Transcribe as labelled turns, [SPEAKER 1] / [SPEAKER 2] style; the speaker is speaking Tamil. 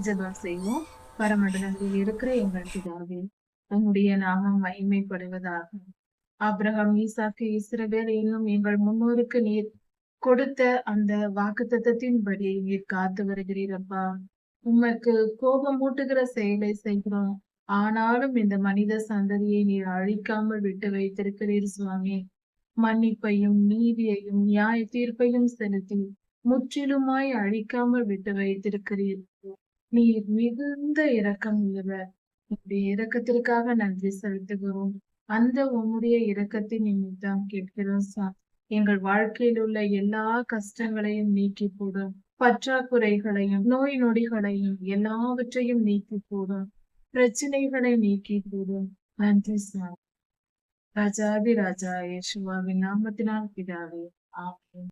[SPEAKER 1] ஜெபம் செய்வோம். பரமண்டலத்தில் இருக்கிற எங்கள் பிதாவே, உம்முடைய நாமம் மகிமைப்படுவதாக. ஆபிரகாம், ஈசாக்கு, இஸ்ரவேல் என்னும் எங்கள் முன்னோருக்கு நீர் கொடுத்த அந்த வாக்குத்தத்தத்தின்படி நீர் காத்து வருகிறீரப்பா. உமக்கு கோபமூட்டுகிற செயலை செய்கிறோம். ஆனாலும் இந்த மனித சந்ததியை நீர் அழிக்காமல் விட்டு வைத்திருக்கிறீர் சுவாமி. மன்னிப்பையும் நீதியையும் நியாய தீர்ப்பையும் செலுத்தி முற்றிலுமாய் அழிக்காமல் விட்டு வைத்திருக்கிறீர். நீர் மிகுந்த இரக்கம் உள்ளவர். உம்முடைய இரக்கத்திற்காக நன்றி செலுத்துகிறோம். அந்த உம்முடைய இரக்கத்தின் நிமித்தம் கேட்கிறோம் எங்கள் வாழ்க்கையில் உள்ள எல்லா கஷ்டங்களையும் நீக்கி போடும், பற்றாக்குறைகளையும் நோய் நொடிகளையும் எல்லாவற்றையும் நீக்கி போடும், பிரச்சனைகளை நீக்கி போடும். நன்றி ராஜாதி ராஜா இயேசுவாவின் நாமத்தினால் பிதாவே, ஆமென்.